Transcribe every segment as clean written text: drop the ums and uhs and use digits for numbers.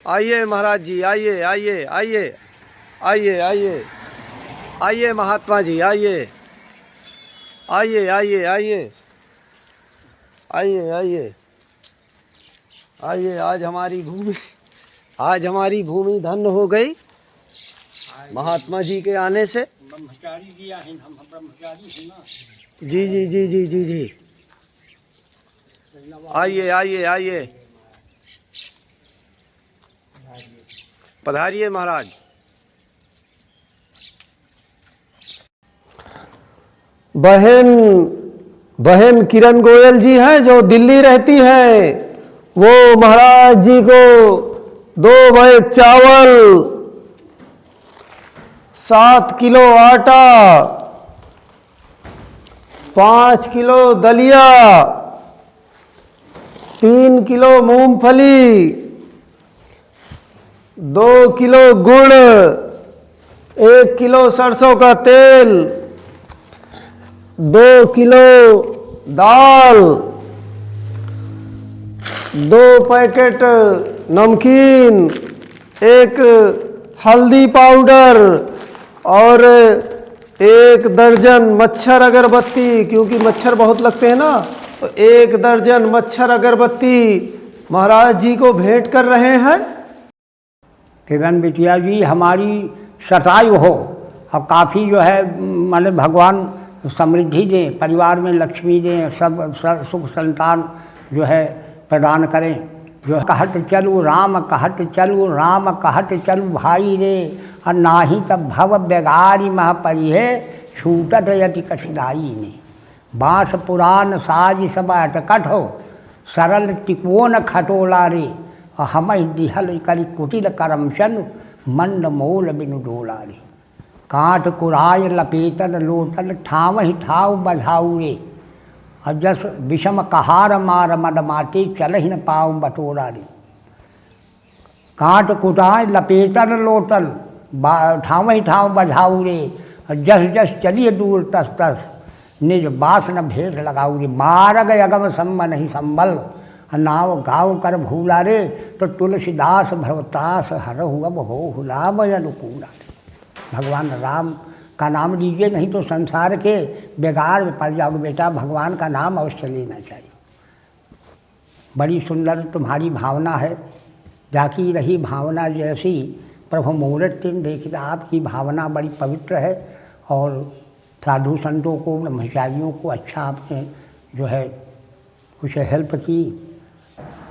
आइए महाराज जी, आइए आइए आइए आइए आइए आइए महात्मा जी, आइए आइए आइए आइए आइए आइए आइए। आज हमारी भूमि धन्य हो गई महात्मा जी के आने से। ब्रह्मचारी दिया है, हम ब्रह्मचारी हैं ना। जी जी जी जी जी जी। आइए आइए आइए, पधारिए महाराज। बहन बहन किरण गोयल जी हैं जो दिल्ली रहती हैं, वो महाराज जी को 2 बैग चावल, 7 किलो आटा, 5 किलो दलिया, 3 किलो मूंगफली, 2 किलो गुड़, 1 किलो सरसों का तेल, 2 किलो दाल, 2 पैकेट नमकीन, 1 हल्दी पाउडर और 1 दर्जन मच्छर अगरबत्ती, क्योंकि मच्छर बहुत लगते हैं ना, तो 1 दर्जन मच्छर अगरबत्ती महाराज जी को भेंट कर रहे हैं। किरण बिटिया जी, हमारी शतायु हो और काफ़ी जो है माने भगवान समृद्धि दें, परिवार में लक्ष्मी दें, सब सुख संतान जो है प्रदान करें। जो कहत चलू राम कहत चलू राम कहत चलू भाई रे, और नाही तब भव बेगारी मह परिहे छूटत यति कठिनाई ने। बाँस पुराण साज सब अटकट हो, सरल टिकोन खटोला रे, और हम दिहल करी कुटिल करमशन मंड मोल बिनु डोला रे। काट कुराय लपेटल लोटल ठाव ही ठाव बझाऊ रे, और जस विषम कहार मार मद माटे चल ही न पाऊ बटोरा रे। काट कुटाय लपेटल लोटल ठाव ही ठाव बझाऊ रे, और जस जस चलिए दूर तस तस निज बास न भेद लगाऊ रे। मारग अगम संब नहीं संबल, नाव गाँव कर भूला रे, तो तुलसीदास भवतास हरहु अब हो हुलाब अनुकूला रे। भगवान राम का नाम लीजिए, नहीं तो संसार के बेगार में पड़ जाओगे बेटा। भगवान का नाम अवश्य लेना चाहिए। बड़ी सुंदर तुम्हारी भावना है, जाकी रही भावना जैसी प्रभु मूरत तीन देखिए। आपकी भावना बड़ी पवित्र है, और साधु संतों को, ब्रह्मचारियों को अच्छा आपने जो है कुछ हेल्प की।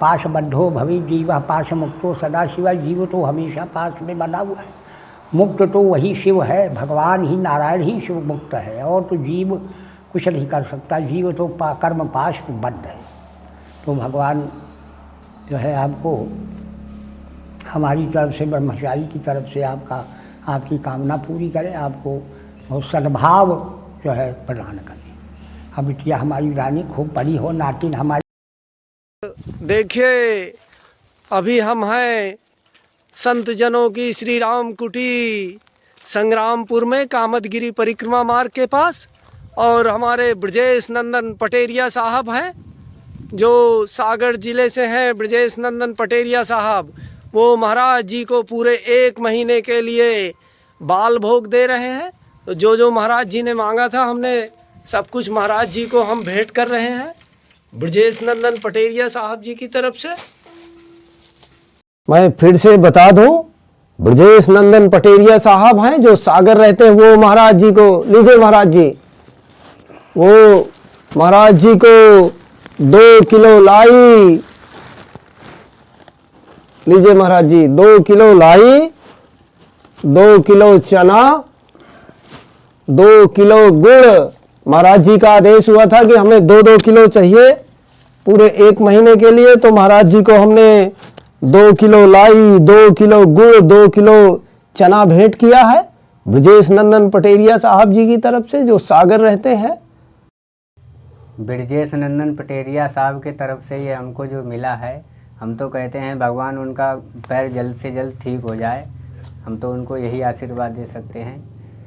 पाश बद्धो भवि जीवा पाश मुक्तो सदा शिवा, जीव तो हमेशा पास में बना हुआ है। मुक्त तो वही शिव है, भगवान ही नारायण ही शिव मुक्त है, और तो जीव कुछ नहीं कर सकता। जीव तो कर्म पाश में बद्ध है। तो भगवान जो है आपको हमारी तरफ से, ब्रह्मचारी की तरफ से आपकी कामना पूरी करें, आपको सद्भाव जो है प्रदान करें। अब बिटिया हमारी रानी खूब बड़ी हो, नातिन हमारी। देखिए, अभी हम हैं संत जनों की श्री राम कुटी संग्रामपुर में, कामदगिरी परिक्रमा मार्ग के पास, और हमारे ब्रजेश नंदन पटेरिया साहब हैं जो सागर जिले से हैं। ब्रजेश नंदन पटेरिया साहब वो महाराज जी को पूरे 1 महीने के लिए बाल भोग दे रहे हैं। तो जो महाराज जी ने मांगा था, हमने सब कुछ महाराज जी को हम भेंट कर रहे हैं ब्रजेश नंदन पटेरिया साहब जी की तरफ से। मैं फिर से बता दूं, ब्रजेश नंदन पटेरिया साहब हैं जो सागर रहते हैं। वो महाराज जी को लीजिए, महाराज जी वो महाराज जी को 2 किलो लाई लीजिए, महाराज जी 2 किलो लाई, 2 किलो चना, 2 किलो गुड़। महाराज जी का आदेश हुआ था कि हमें 2-2 किलो चाहिए पूरे 1 महीने के लिए। तो महाराज जी को हमने 2 किलो लाई, 2 किलो गुड़, 2 किलो चना भेंट किया है ब्रजेश नंदन पटेरिया साहब जी की तरफ से, जो सागर रहते हैं। ब्रजेश नंदन पटेरिया साहब की तरफ से ये हमको जो मिला है, हम तो कहते हैं भगवान उनका पैर जल्द से जल्द ठीक हो जाए। हम तो उनको यही आशीर्वाद दे सकते हैं,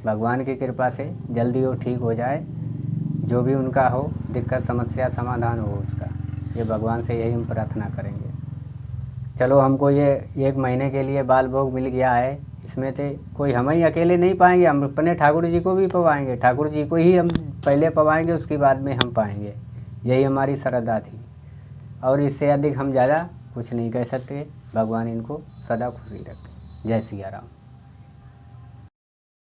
भगवान की कृपा से जल्दी वो ठीक हो जाए। जो भी उनका हो दिक्कत समस्या समाधान हो उसका, ये भगवान से यही हम प्रार्थना करेंगे। चलो हमको ये 1 महीने के लिए बाल भोग मिल गया है, इसमें तो कोई हम ही अकेले नहीं पाएंगे, हम अपने ठाकुर जी को भी पवाएंगे, ठाकुर जी को ही हम पहले पवाएंगे, उसके बाद में हम पाएंगे। यही हमारी श्रद्धा थी और इससे अधिक हम ज़्यादा कुछ नहीं कह सकते। भगवान इनको सदा खुशी रखे। जय सिया राम।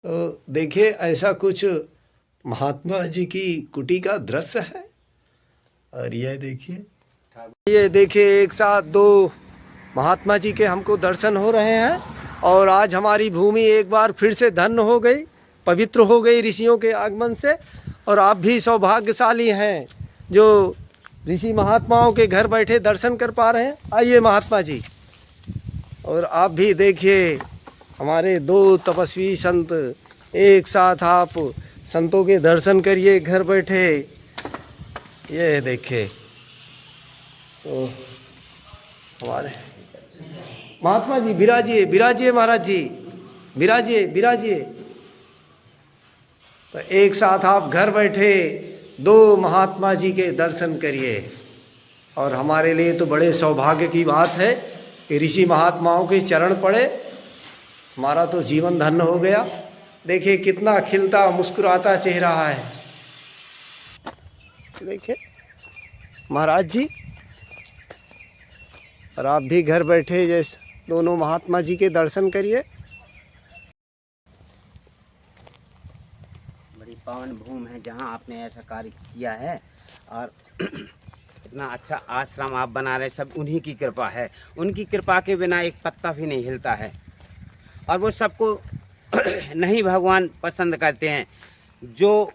तो देखिए ऐसा कुछ महात्मा जी की कुटी का दृश्य है। और यह देखिए एक साथ 2 महात्मा जी के हमको दर्शन हो रहे हैं। और आज हमारी भूमि एक बार फिर से धन्य हो गई, पवित्र हो गई ऋषियों के आगमन से। और आप भी सौभाग्यशाली हैं जो ऋषि महात्माओं के घर बैठे दर्शन कर पा रहे हैं। आइए महात्मा जी, और आप भी देखिए हमारे 2 तपस्वी संत, एक साथ आप संतों के दर्शन करिए घर बैठे। ये देखिए तो हमारे महात्मा जी विराजिए, विराजिए महाराज जी, विराजिए, विराजिए। तो एक साथ आप घर बैठे 2 महात्मा जी के दर्शन करिए। और हमारे लिए तो बड़े सौभाग्य की बात है कि ऋषि महात्माओं के चरण पड़े, हमारा तो जीवन धन्य हो गया। देखिए कितना खिलता मुस्कुराता चेहरा है। देखिए महाराज जी, और आप भी घर बैठे जैसे दोनों महात्मा जी के दर्शन करिए। बड़ी पावन भूमि है जहाँ आपने ऐसा कार्य किया है और इतना अच्छा आश्रम आप बना रहे, सब उन्हीं की कृपा है। उनकी कृपा के बिना एक पत्ता भी नहीं हिलता है। और वो सबको नहीं भगवान पसंद करते हैं। जो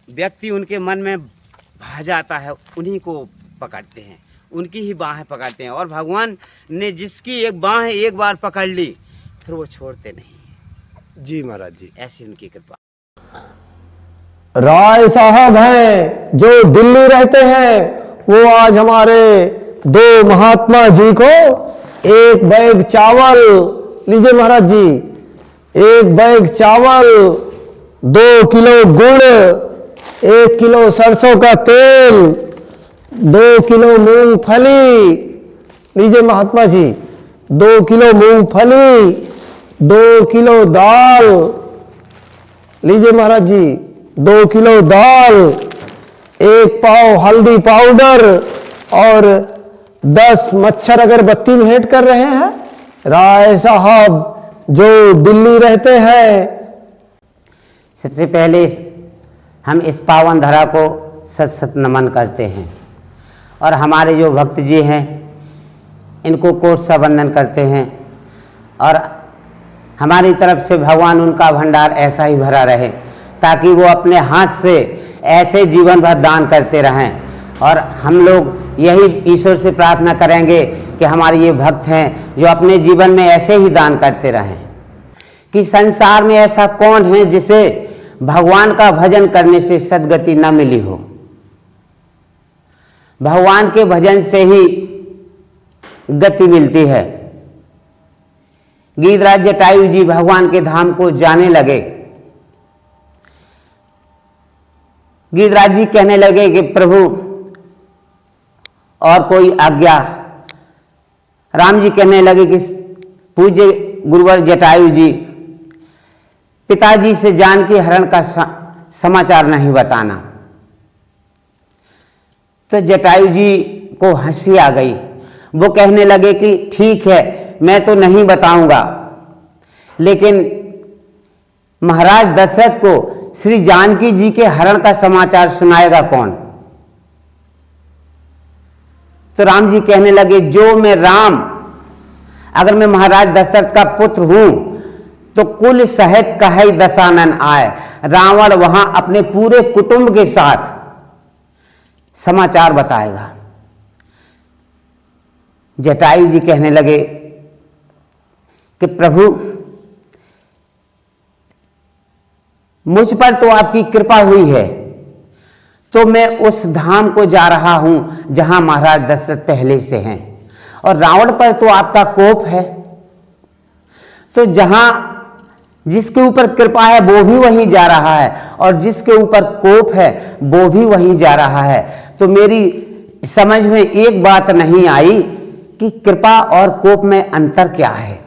व्यक्ति उनके मन में भा जाता है उन्हीं को पकड़ते हैं, उनकी ही बाहें पकड़ते हैं। और भगवान ने जिसकी एक बाहें एक बार पकड़ ली फिर वो छोड़ते नहीं। जी महाराज जी, ऐसी उनकी कृपा। राय साहब हैं जो दिल्ली रहते हैं, वो आज हमारे 2 महात्मा जी को 1 बैग चावल, लीजिए महाराज जी, 1 बैग चावल, 2 किलो गुड़, 1 किलो सरसों का तेल, 2 किलो मूंगफली, लीजिए महात्मा जी, 2 किलो मूंगफली, 2 किलो दाल, लीजिए महाराज जी, 2 किलो दाल, 1 पाव हल्दी पाउडर और 10 मच्छर अगरबत्ती भेंट कर रहे हैं राय साहब जो दिल्ली रहते हैं। सबसे पहले हम इस पावन धरा को सत सत नमन करते हैं और हमारे जो भक्त जी हैं इनको कोट सा वंदन करते हैं। और हमारी तरफ से भगवान उनका भंडार ऐसा ही भरा रहे ताकि वो अपने हाथ से ऐसे जीवन भर दान करते रहें। और हम लोग यही ईश्वर से प्रार्थना करेंगे कि हमारे ये भक्त हैं जो अपने जीवन में ऐसे ही दान करते रहें। कि संसार में ऐसा कौन है जिसे भगवान का भजन करने से सद्गति न मिली हो। भगवान के भजन से ही गति मिलती है। गीधराज जटायु जी भगवान के धाम को जाने लगे। गीधराज जी कहने लगे कि प्रभु और कोई आज्ञा। राम जी कहने लगे कि पूज्य गुरुवर जटायु जी, पिताजी से जानकी हरण का समाचार नहीं बताना। तो जटायु जी को हंसी आ गई। वो कहने लगे कि ठीक है, मैं तो नहीं बताऊंगा, लेकिन महाराज दशरथ को श्री जानकी जी के हरण का समाचार सुनाएगा कौन। तो राम जी कहने लगे, जो मैं राम, अगर मैं महाराज दशरथ का पुत्र हूं तो कुल सहित कहे दशानन आए। रावण वहां अपने पूरे कुटुंब के साथ समाचार बताएगा। जटायु जी कहने लगे कि प्रभु मुझ पर तो आपकी कृपा हुई है, तो मैं उस धाम को जा रहा हूं जहां महाराज दशरथ पहले से हैं, और रावण पर तो आपका कोप है, तो जहां जिसके ऊपर कृपा है वो भी वहीं जा रहा है और जिसके ऊपर कोप है वो भी वहीं जा रहा है। तो मेरी समझ में एक बात नहीं आई कि कृपा और कोप में अंतर क्या है।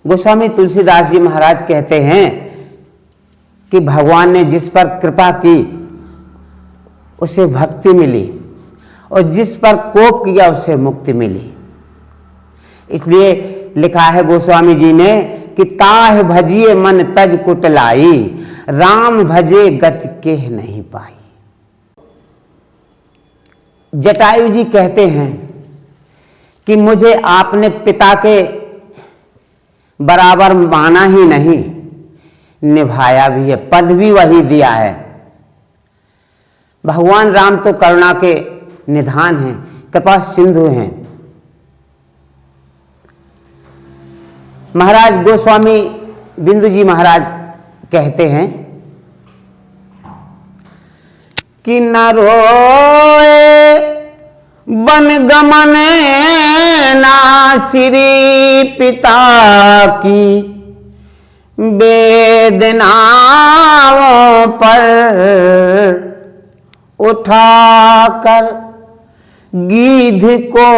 गोस्वामी तुलसीदास जी महाराज कहते हैं कि भगवान ने जिस पर कृपा की उसे भक्ति मिली और जिस पर कोप किया उसे मुक्ति मिली। इसलिए लिखा है गोस्वामी जी ने कि ताह भजिए मन तज कुटलाई, राम भजे गति केह नहीं पाई। जटायु जी कहते हैं कि मुझे आपने पिता के बराबर माना ही नहीं, निभाया भी है, पद भी वही दिया है। भगवान राम तो करुणा के निधान हैं, कृपा सिंधु हैं। महाराज गोस्वामी बिंदु जी महाराज कहते हैं कि न रोए बन गमन ना श्री पिता की, वेदनाओं पर उठाकर गीध को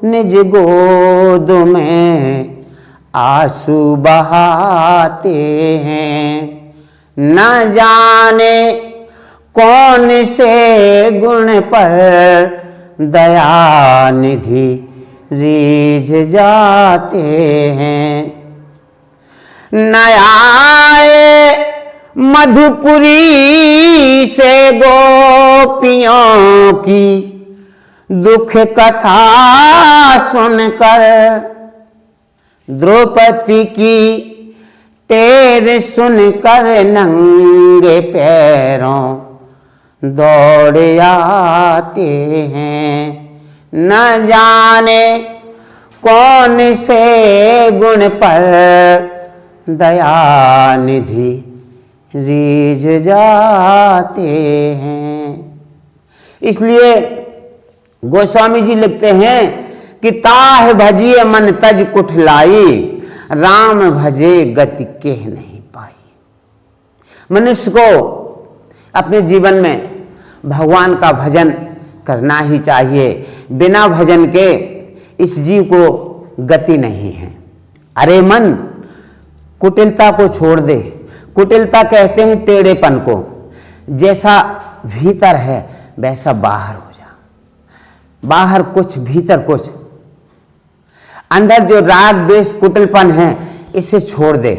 निज गोद में आंसू बहाते हैं। न जाने कौन से गुण पर दया निधि रीझ जाते हैं। न आए मधुपुरी से गोपियों की दुख कथा सुनकर, द्रौपदी की टेर सुनकर नंगे पैरों दौड़ आते हैं। न जाने कौन से गुण पर दया निधि रीझ जाते हैं। इसलिए गोस्वामी जी लिखते हैं कि ताह भजिए मन तज कुठलाई, राम भजे गति केह नहीं पाई। मनुष्य को अपने जीवन में भगवान का भजन करना ही चाहिए। बिना भजन के इस जीव को गति नहीं है। अरे मन, कुटिलता को छोड़ दे। कुटिलता कहते हैं टेढ़ेपन को। जैसा भीतर है वैसा बाहर हो जा। बाहर कुछ भीतर कुछ। अंदर जो राग द्वेष कुटिलपन है इसे छोड़ दे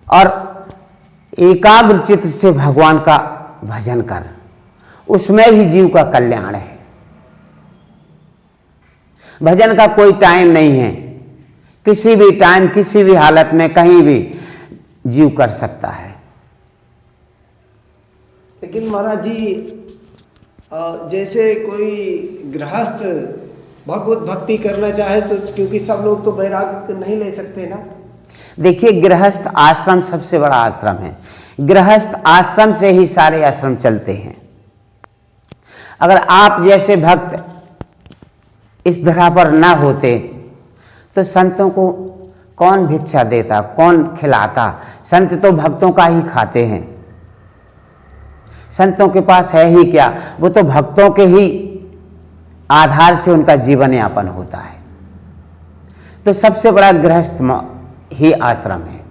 और एकाग्र चित्त से भगवान का भजन कर। उसमें ही जीव का कल्याण है। भजन का कोई टाइम नहीं है। किसी भी टाइम किसी भी हालत में कहीं भी जीव कर सकता है। लेकिन महाराज जी, जैसे कोई गृहस्थ भगवत भक्ति करना चाहे तो, क्योंकि सब लोग तो वैराग्य नहीं ले सकते ना। देखिए, गृहस्थ आश्रम सबसे बड़ा आश्रम है। गृहस्थ आश्रम से ही सारे आश्रम चलते हैं। अगर आप जैसे भक्त इस धरा पर ना होते तो संतों को कौन भिक्षा देता, कौन खिलाता। संत तो भक्तों का ही खाते हैं। संतों के पास है ही क्या, वो तो भक्तों के ही आधार से उनका जीवन यापन होता है। तो सबसे बड़ा गृहस्थ ही आश्रम है,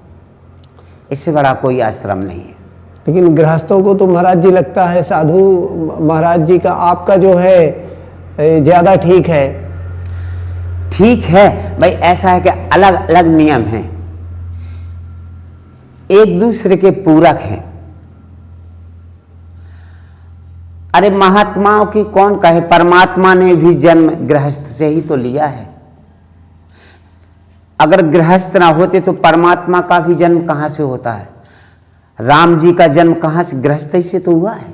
इससे बड़ा कोई आश्रम नहीं है। लेकिन गृहस्थों को तो महाराज जी लगता है साधु महाराज जी का आपका जो है ज्यादा ठीक है। ठीक है भाई, ऐसा है कि अलग अलग नियम हैं, एक दूसरे के पूरक हैं। अरे महात्माओं की कौन कहे, परमात्मा ने भी जन्म गृहस्थ से ही तो लिया है। अगर गृहस्थ ना होते तो परमात्मा का भी जन्म कहां से होता है। राम जी का जन्म कहां से, गृहस्थ से तो हुआ है।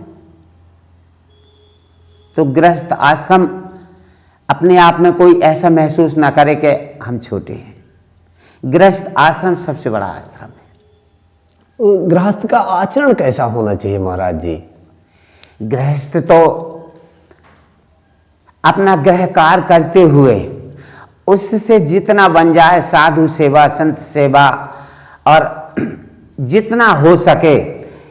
तो गृहस्थ आश्रम अपने आप में कोई ऐसा महसूस ना करे कि हम छोटे हैं। गृहस्थ आश्रम सबसे बड़ा आश्रम है। गृहस्थ का आचरण कैसा होना चाहिए महाराज जी? गृहस्थ तो अपना गृह कार्य करते हुए उससे जितना बन जाए, साधु सेवा, संत सेवा, और जितना हो सके,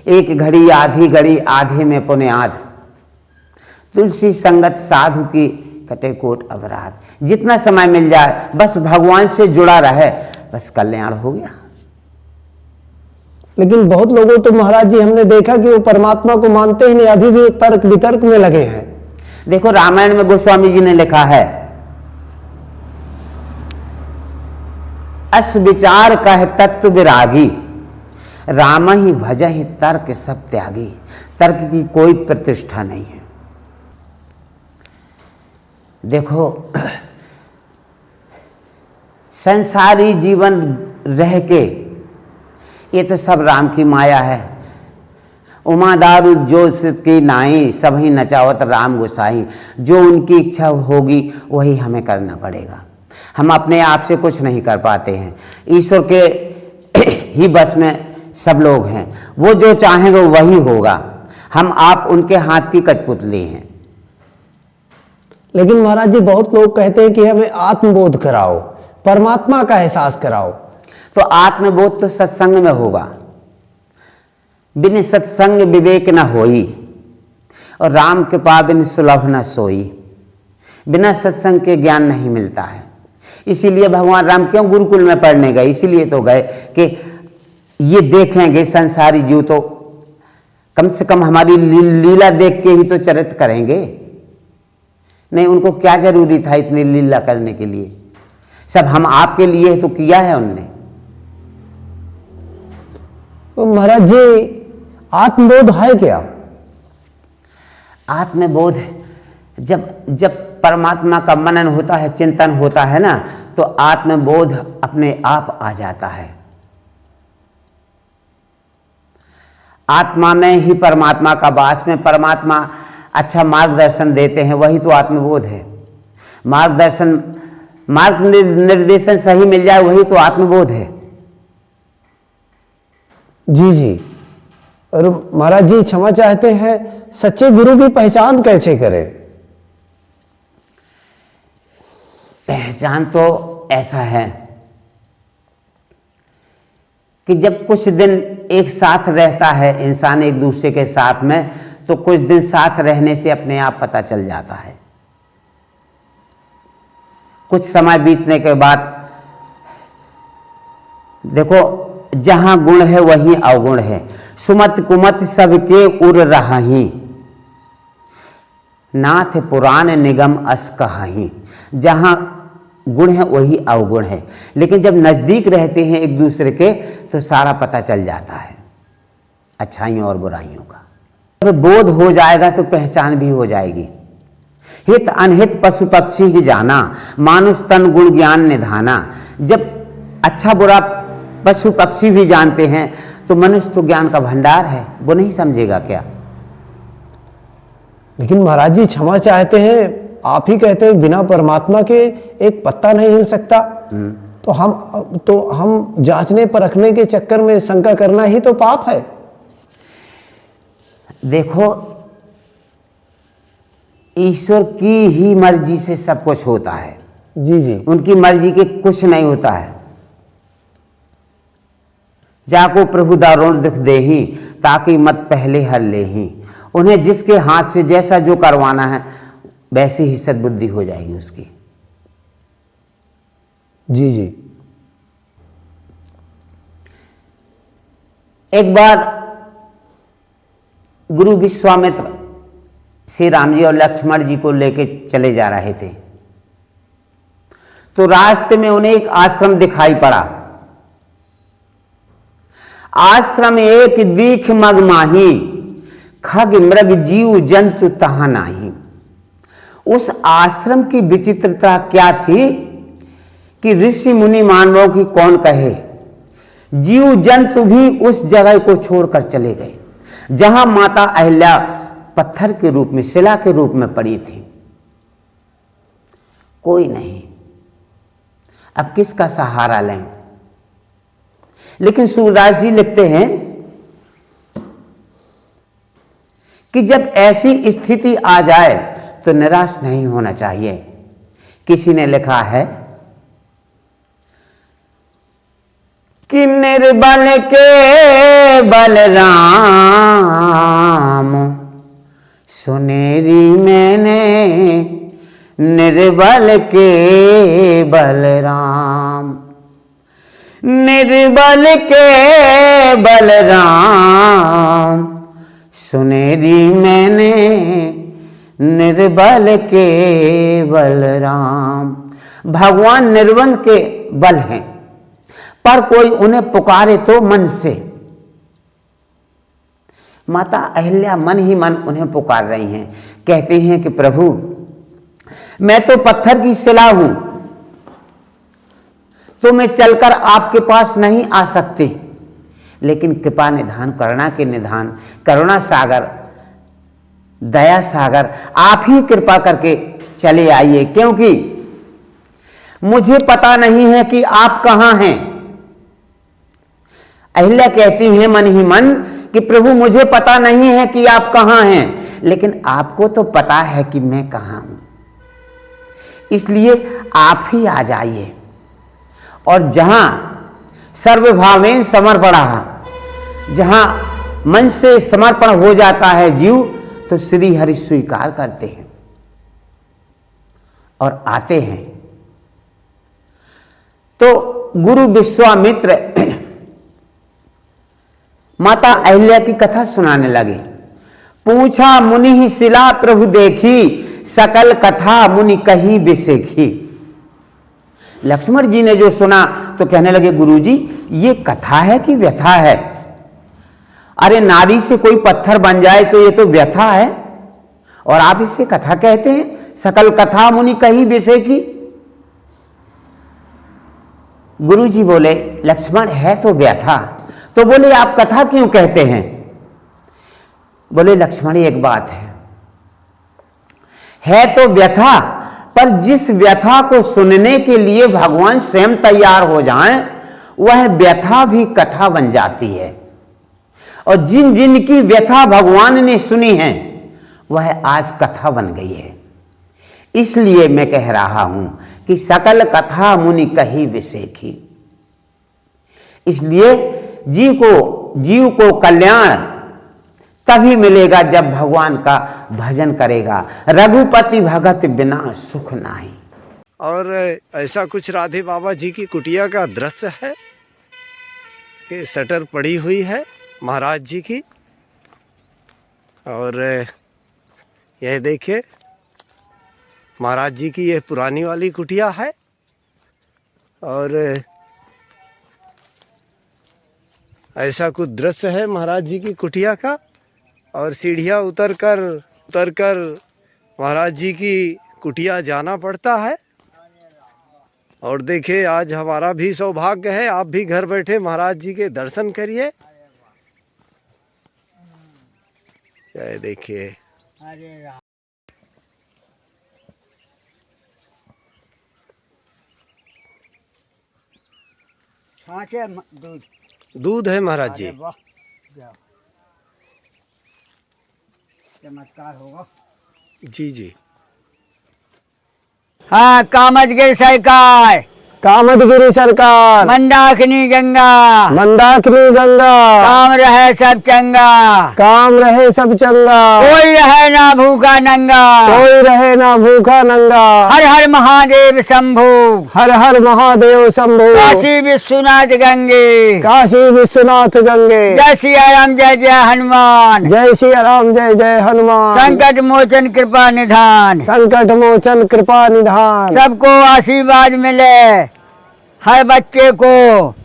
एक घड़ी आधी घड़ी, आधे में पुण्य आध, तुलसी संगत साधु की कटे कोट अपराध। जितना समय मिल जाए बस भगवान से जुड़ा रहे, बस कल्याण हो गया। लेकिन बहुत लोगों तो महाराज जी हमने देखा कि वो परमात्मा को मानते ही नहीं, अभी भी तर्क वितर्क में लगे हैं। देखो रामायण में गोस्वामी जी ने लिखा है, अस विचार कह तत्व विरागी, राम ही भज ही तर्क सब त्यागी। तर्क की कोई प्रतिष्ठा नहीं है। देखो संसारी जीवन रह के ये तो सब राम की माया है। उमा दारू जो की नाई, सब ही नचावत राम गोसाई। जो उनकी इच्छा होगी वही हमें करना पड़ेगा। हम अपने आप से कुछ नहीं कर पाते हैं, ईश्वर के ही बस में सब लोग हैं। वो जो चाहेंगे वही होगा। हम आप उनके हाथ की कठपुतली हैं। लेकिन महाराज जी बहुत लोग कहते हैं कि हमें आत्मबोध कराओ, परमात्मा का एहसास कराओ। तो आत्मबोध तो सत्संग में होगा। बिन सत्संग विवेक न होई, और राम कृपा बिन सुलभ न सोई। बिना सत्संग के ज्ञान नहीं मिलता है। इसीलिए भगवान राम क्यों गुरुकुल में पढ़ने गए? इसीलिए तो गए कि ये देखेंगे संसारी जीव तो कम से कम हमारी लीला देख के ही तो चरित्र करेंगे। नहीं, उनको क्या जरूरी था इतनी लीला करने के लिए? सब हम आपके लिए तो किया है उनने। तो महाराज जी आत्मबोध है क्या? आत्मबोध जब परमात्मा का मनन होता है, चिंतन होता है ना, तो आत्मबोध अपने आप आ जाता है। आत्मा में ही परमात्मा का वास में परमात्मा अच्छा मार्गदर्शन देते हैं, वही तो आत्मबोध है। मार्ग निर्देशन सही मिल जाए वही तो आत्मबोध है। जी जी। और महाराज जी क्षमा चाहते हैं, सच्चे गुरु की पहचान कैसे करें? पहचान तो ऐसा है कि जब कुछ दिन एक साथ रहता है इंसान एक दूसरे के साथ में, तो कुछ दिन साथ रहने से अपने आप पता चल जाता है। कुछ समय बीतने के बाद देखो, जहां गुण है वहीं अवगुण है। सुमत कुमत सबके उर रहाही, नाथ पुराण निगम अस कहाही। जहां गुण है वही अवगुण है। लेकिन जब नजदीक रहते हैं एक दूसरे के तो सारा पता चल जाता है अच्छाइयों और बुराइयों का। जब बोध हो जाएगा तो पहचान भी हो जाएगी। हित अनहित पशु पक्षी ही जाना, मानुष तन गुण ज्ञान निधाना। जब अच्छा बुरा पशु पक्षी भी जानते हैं तो मनुष्य तो ज्ञान का भंडार है, वो नहीं समझेगा क्या? लेकिन महाराज जी क्षमा चाहते हैं, आप ही कहते हैं बिना परमात्मा के एक पत्ता नहीं हिल सकता। तो हम जांचने परखने के चक्कर में शंका करना ही तो पाप है। देखो, ईश्वर की ही मर्जी से सब कुछ होता है। जी जी। उनकी मर्जी के कुछ नहीं होता है। जाको प्रभु दारुण दुख देही, ताकि मत पहले हर लेही। उन्हें जिसके हाथ से जैसा जो करवाना है वैसी ही सद्बुद्धि हो जाएगी उसकी। जी जी। एक बार गुरु विश्वामित्र श्री राम जी और लक्ष्मण जी को लेके चले जा रहे थे, तो रास्ते में उन्हें एक आश्रम दिखाई पड़ा। आश्रम एक दीख मगमाही, खग मृग जीव जंतु तहां नाही। उस आश्रम की विचित्रता क्या थी कि ऋषि मुनि मानवों की कौन कहे, जीव जंतु भी उस जगह को छोड़कर चले गए जहां माता अहिल्या पत्थर के रूप में, शिला के रूप में पड़ी थी। कोई नहीं, अब किसका सहारा लें? लेकिन सूरदास जी लिखते हैं कि जब ऐसी स्थिति आ जाए तो निराश नहीं होना चाहिए। किसी ने लिखा है कि निर्बल के बलराम, सुनेरी मैंने निर्बल के बलराम, निर्बल के बलराम, सुनेरी मैंने निर्बल के बलराम। भगवान निर्बल के बल हैं, पर कोई उन्हें पुकारे तो मन से। माता अहिल्या मन ही मन उन्हें पुकार रही हैं, कहती हैं कि प्रभु मैं तो पत्थर की शिला हूं, तो मैं चलकर आपके पास नहीं आ सकती, लेकिन कृपा निधान, करुणा के निधान, करुणा सागर, दया सागर, आप ही कृपा करके चले आइए, क्योंकि मुझे पता नहीं है कि आप कहां हैं। अहिल्या कहती हैं मन ही मन कि प्रभु मुझे पता नहीं है कि आप कहां हैं, लेकिन आपको तो पता है कि मैं कहां हूं, इसलिए आप ही आ जाइए। और जहां सर्वभावेन समर्पणा, जहां मन से समर्पण हो जाता है जीव, तो श्री हरि स्वीकार करते हैं और आते हैं। तो गुरु विश्वामित्र माता अहिल्या की कथा सुनाने लगे। पूछा मुनि ही शिला प्रभु देखी, सकल कथा मुनि कही बिसेखी। लक्ष्मण जी ने जो सुना तो कहने लगे गुरुजी ये कथा है कि व्यथा है? अरे नारी से कोई पत्थर बन जाए तो ये तो व्यथा है, और आप इससे कथा कहते हैं? सकल कथा मुनि कही बिसेखी। गुरुजी बोले लक्ष्मण है तो व्यथा, तो बोले आप कथा क्यों कहते हैं? बोले लक्ष्मण एक बात है तो व्यथा, पर जिस व्यथा को सुनने के लिए भगवान स्वयं तैयार हो जाएं, वह व्यथा भी कथा बन जाती है। और जिन जिन की व्यथा भगवान ने सुनी है वह आज कथा बन गई है। इसलिए मैं कह रहा हूं कि सकल कथा मुनि कही विसेखी। इसलिए जीव को कल्याण तभी मिलेगा जब भगवान का भजन करेगा। रघुपति भगत बिना सुख नाही। और ऐसा कुछ राधे बाबा जी की कुटिया का दृश्य है कि शटर पड़ी हुई है महाराज जी की, और यह देखिए महाराज जी की यह पुरानी वाली कुटिया है, और ऐसा कुछ दृश्य है महाराज जी की कुटिया का। और सीढ़ियाँ उतर कर महाराज जी की कुटिया जाना पड़ता है। और देखिए आज हमारा भी सौभाग्य है, आप भी घर बैठे महाराज जी के दर्शन करिए। ये देखिए दूध है महाराज जी। चमत्कार होगा। जी जी। हाँ कामदगिरी सरकार, कामदगिरी सरकार, मंदाकिनी गंगा, मंदाकिनी गंगा, काम रहे सब चंगा, काम रहे सब चंगा, कोई रहे ना भूखा नंगा, कोई रहे ना भूखा नंगा। हर हर महादेव शंभु, हर हर महादेव शंभु, काशी विश्वनाथ गंगे, काशी विश्वनाथ गंगे। जय सिया राम जय जय हनुमान, जय सिया राम जय जय हनुमान। संकट मोचन कृपा निधान, संकट मोचन कृपा निधान। सबको आशीर्वाद मिले। हर बच्चे को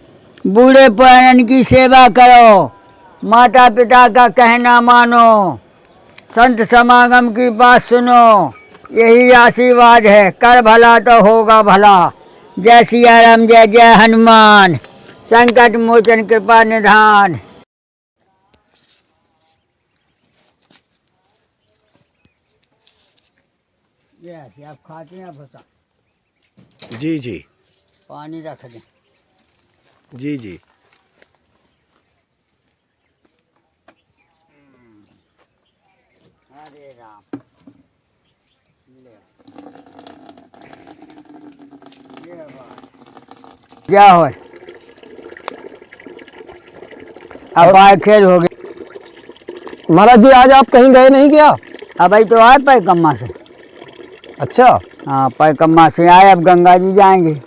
बूढ़े पुरान की सेवा करो, माता पिता का कहना मानो, संत समागम की बात सुनो, यही आशीर्वाद है। कर भला तो होगा भला। जय सिया राम जय जय हनुमान, संकट मोचन कृपा निधान। आप खाते हैं भूसा, जी जी पानी रख दें। जी जी। हरे राम। क्या हो अब आए खेल हो गए। महाराज जी आज आप कहीं गए नहीं क्या? अब भाई तो आए पाए कम्मा से। अच्छा हाँ पैकम्मा से आए, अब गंगा जी जाएंगे।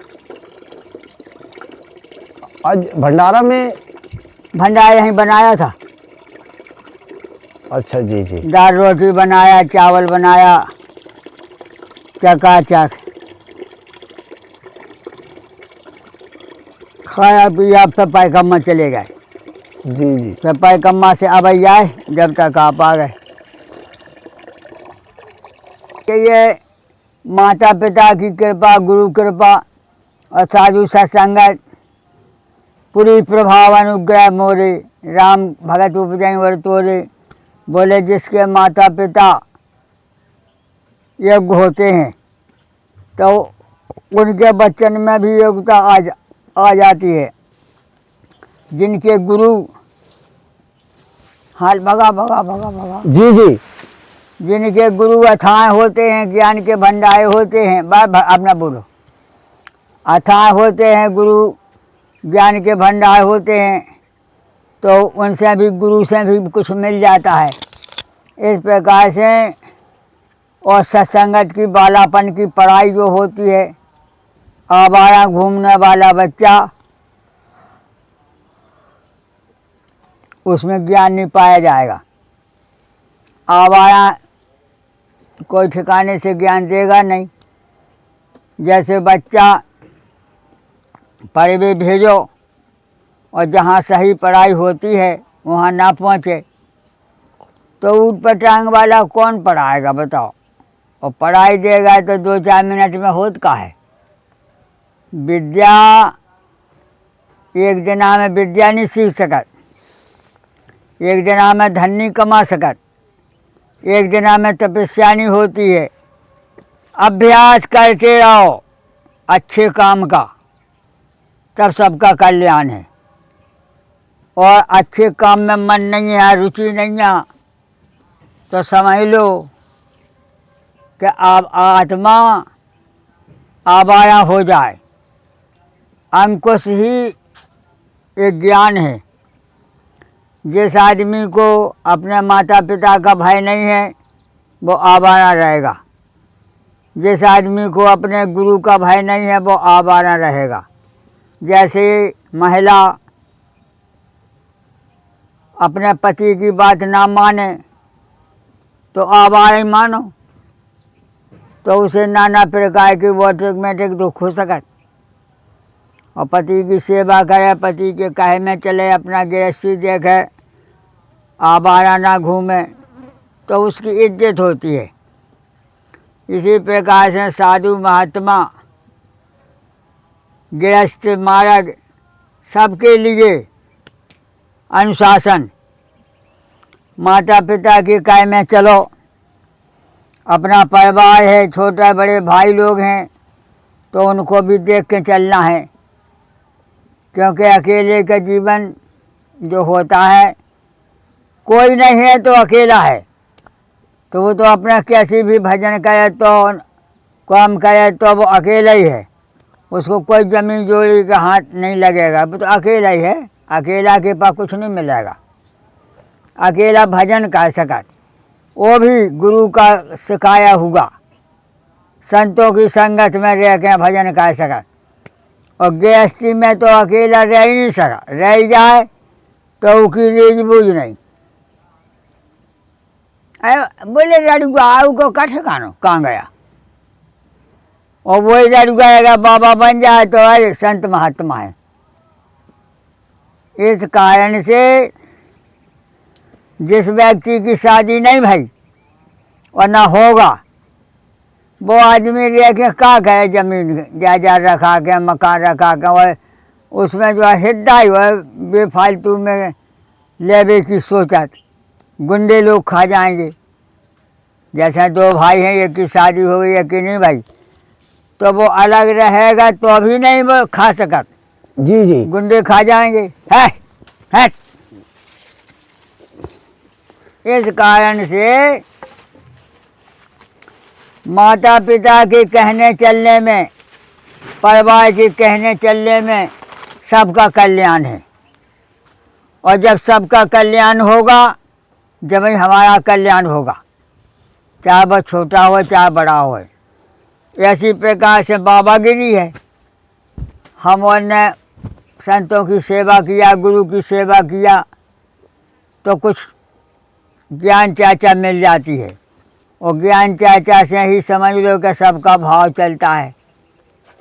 आज भंडारा में। भंडारा यहीं बनाया था। अच्छा जी जी। दाल रोटी बनाया, चावल बनाया, चकाचक खाया पिया, अब सब पैकम्मा चले गए। जी जी। सब पैकम्मा से अब आए, जब तक आप आ गए। ये माता पिता की कृपा, गुरु कृपा और साधु सत्संगत पूरी प्रभाव अनुग्रह मोरे, राम भगत उपजय वर तोरे। बोले जिसके माता पिता योग्य होते हैं तो उनके बच्चन में भी योग्यता आ जाती है। जिनके गुरु, हाल भगा भगा भगा भगा जी जी। जिनके गुरु अथाह होते हैं, ज्ञान के भंडारे होते हैं, अपना बोलो, अथाह होते हैं गुरु, ज्ञान के भंडार होते हैं, तो उनसे भी, गुरु से भी कुछ मिल जाता है। इस प्रकार से और सत्संगत की, बालापन की पढ़ाई जो होती है, आवारा घूमने वाला बच्चा, उसमें ज्ञान नहीं पाया जाएगा। आवारा कोई ठिकाने से ज्ञान देगा नहीं। जैसे बच्चा पढ़े भेजो और जहाँ सही पढ़ाई होती है वहाँ ना पहुँचे तो ऊट पटांग वाला कौन पढ़ाएगा बताओ। और पढ़ाई देगा तो 2-4 मिनट में होत का है। विद्या एक दिना में विद्या नहीं सीख सकत, एक दिना में धन नहीं कमा सकत, एक दिना में तपस्या नहीं होती है। अभ्यास करते रहो अच्छे काम का, तब सबका कल्याण है। और अच्छे काम में मन नहीं है, रुचि नहीं है, तो समझ लो कि आत्मा आवारा हो जाए। अंकुश ही एक ज्ञान है। जिस आदमी को अपने माता पिता का भय नहीं है वो आवारा रहेगा। जिस आदमी को अपने गुरु का भय नहीं है वो आवारा रहेगा। जैसे महिला अपने पति की बात ना माने तो आवारा ही मानो, तो उसे नाना प्रकार की ऑटोमेटिक दुख हो सकत। और पति की सेवा करे, पति के कहे में चले, अपना गृहस्थी देखे, आवारा ना घूमे, तो उसकी इज्जत होती है। इसी प्रकार से साधु महात्मा गृहस्थ मार्ग सबके लिए अनुशासन। माता पिता के कहे में चलो, अपना परिवार है, छोटे बड़े भाई लोग हैं तो उनको भी देख के चलना है। क्योंकि अकेले का जीवन जो होता है, कोई नहीं है तो अकेला है, तो वो तो अपना कैसी भी भजन करे तो काम करे तो वो अकेला ही है। उसको कोई जमीन जोड़ी का हाथ नहीं लगेगा, वो तो अकेला ही है। अकेला के पास कुछ नहीं मिलेगा। अकेला भजन कर सकत, वो भी गुरु का सिखाया हुआ, संतों की संगत में रह के भजन कर सकत। और गृहस्थी में तो अकेला रह ही नहीं सका, रह जाए तो उसकी रीझ बूझ नहीं। बोले लड़ुआ आऊ को का ठिकानो कहाँ गया, और वही लड़ुआ बाबा बन जाए तो अरे संत महात्मा है। इस कारण से जिस व्यक्ति की शादी नहीं भई और ना होगा, वो आदमी रह के का करे, जमीन जायदाद रखा के, मकान रखा के, और उसमें जो है हिद्दा ही है बेफालतू में लेवे की सोचत, गुंडे लोग खा जाएंगे। जैसे 2 भाई हैं, एक की शादी हो गई, एक की नहीं भाई, तो वो अलग रहेगा तो अभी नहीं वो खा सकत। जी जी। गुंडे खा जाएंगे। है इस कारण से माता पिता के कहने चलने में, परिवार के कहने चलने में सबका कल्याण है। और जब सबका कल्याण होगा, जब ही हमारा कल्याण होगा, चाहे वह छोटा हो चाहे बड़ा हो। ऐसी प्रकार से बाबागिरी है। हम अन्य संतों की सेवा किया, गुरु की सेवा किया तो कुछ ज्ञान चाचा मिल जाती है, और ज्ञान चाचा से ही समझ लो कि सबका भाव चलता है।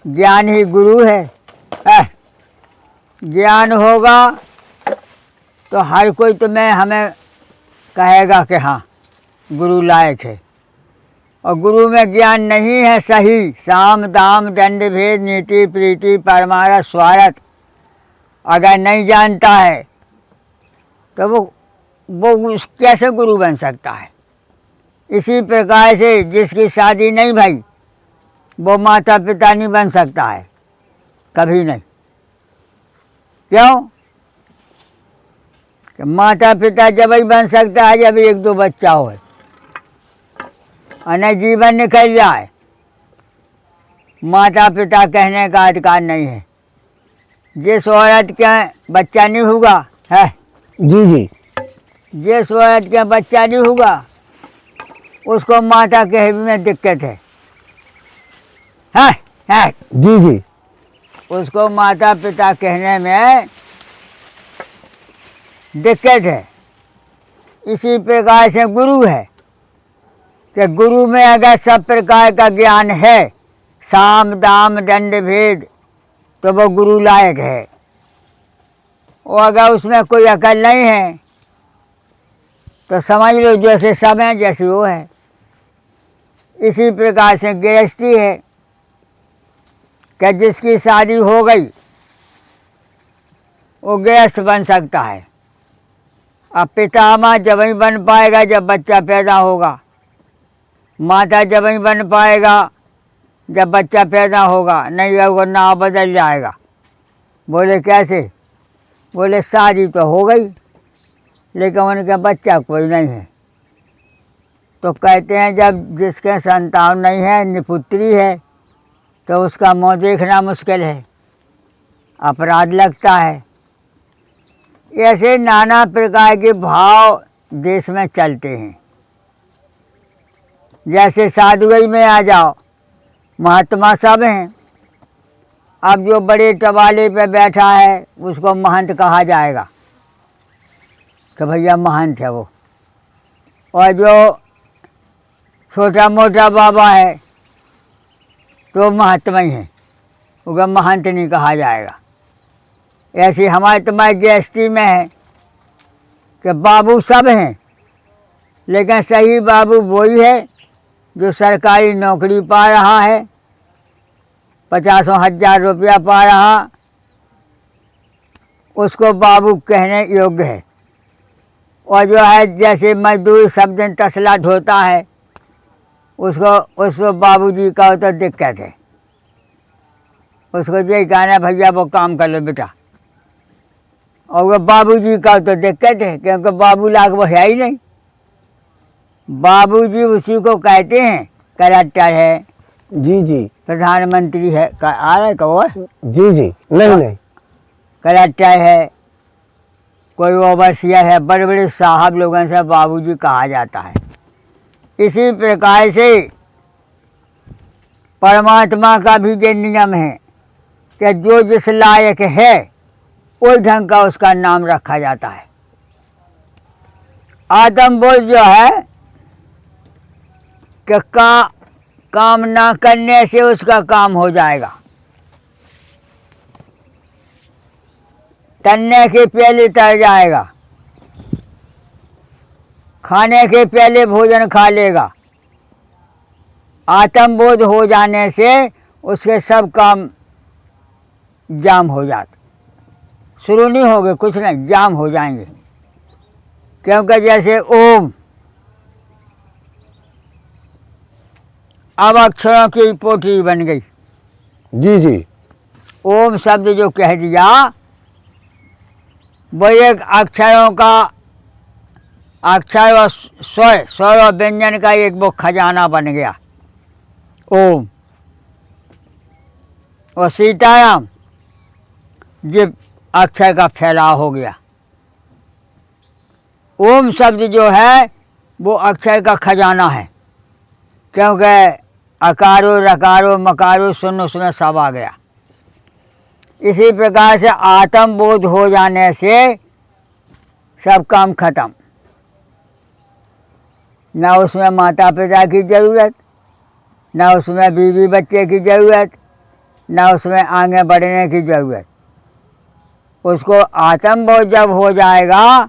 ज्ञान ही गुरु है। ज्ञान होगा तो हर कोई तुम्हें हमें कहेगा कि हाँ गुरु लायक है, और गुरु में ज्ञान नहीं है सही, साम दाम दंड भेद नीति प्रीति परमारथ स्वार्थ अगर नहीं जानता है तो वो कैसे गुरु बन सकता है। इसी प्रकार से जिसकी शादी नहीं भाई वो माता पिता नहीं बन सकता है, कभी नहीं। क्यों? कि माता पिता जब ही बन सकता है जब एक दो बच्चा हो, और जीवन निकल जाए। माता पिता कहने का अधिकार नहीं है। जिस औरत के बच्चा नहीं होगा है जी जी, जिस औरत के बच्चा नहीं होगा उसको माता के में दिक्कत है। जी जी, उसको माता पिता कहने में दिक्कत है। इसी प्रकार से गुरु है कि गुरु में अगर सब प्रकार का ज्ञान है, साम दाम दंड भेद, तो वो गुरु लायक है। और अगर उसमें कोई अकल नहीं है तो समझ लो जैसे सब हैं जैसे वो है। इसी प्रकार से गृहस्थी है कि जिसकी शादी हो गई वो गृहस्थ बन सकता है। अब पितामह जब ही बन पाएगा जब बच्चा पैदा होगा, माता जब ही बन पाएगा जब बच्चा पैदा होगा, नहीं वो नाव बदल जाएगा। बोले कैसे? बोले शादी तो हो गई लेकिन उनका बच्चा कोई नहीं है। तो कहते हैं जब जिसके संतान नहीं है, निपुत्री है, तो उसका मुँह देखना मुश्किल है, अपराध लगता है। ऐसे नाना प्रकार के भाव देश में चलते हैं। जैसे साधुई में आ जाओ, महात्मा सब हैं। अब जो बड़े टवाले पे बैठा है उसको महंत कहा जाएगा कि भैया महंत है वो, और जो छोटा मोटा बाबा है तो महात्मा ही है, उसका महंत नहीं कहा जाएगा। ऐसे हमारे तुम्हारी गृहस्थी में है कि बाबू सब हैं, लेकिन सही बाबू वही है जो सरकारी नौकरी पा रहा है, 50,000 रुपया पा रहा, उसको बाबू कहने योग्य है। और जो है जैसे मजदूर सब दिन तसला ढोता है उसको बाबूजी का तो दिक्कत है। उसको यही कहना भैया वो काम कर लो बेटा, और वो बाबूजी का तो दिक्कत है क्योंकि बाबू लाग वो है ही नहीं। बाबूजी उसी को कहते हैं कलेक्टर है, जी जी, प्रधानमंत्री है, आ रहा है कौर? जी जी, नहीं, कलेक्टर है, कोई ओवरसियर है, बड़े बड़े साहब लोगों से बाबूजी कहा जाता है। इसी प्रकार से परमात्मा का भी ये नियम है कि जो जिस लायक है उस ढंग का उसका नाम रखा जाता है। आदम बोल जो है कि काम ना करने से उसका काम हो जाएगा, तलने के पहले तर जाएगा, खाने के पहले भोजन खा लेगा। आत्मबोध हो जाने से उसके सब काम जाम हो जाते, शुरू नहीं होंगे, कुछ नहीं, जाम हो जाएंगे। क्योंकि जैसे ओम, अब अक्षरों की पोटली बन गई। जी जी, ओम शब्द जो कह दिया वो एक अक्षरों का, अक्षर और स्वर और व्यंजन का एक वो खजाना बन गया ओम। और सीताराम ये अक्षर का फैलाव हो गया। ओम शब्द जो है वो अक्षर का खजाना है, क्योंकि अकारो रकारो मकारो शून्य उसमें सब आ गया। इसी प्रकार से आत्म बोध हो जाने से सब काम खत्म। ना उसमें माता पिता की ज़रूरत, ना उसमें बीवी बच्चे की ज़रूरत, ना उसमें आगे बढ़ने की ज़रूरत। उसको आत्मबोध जब हो जाएगा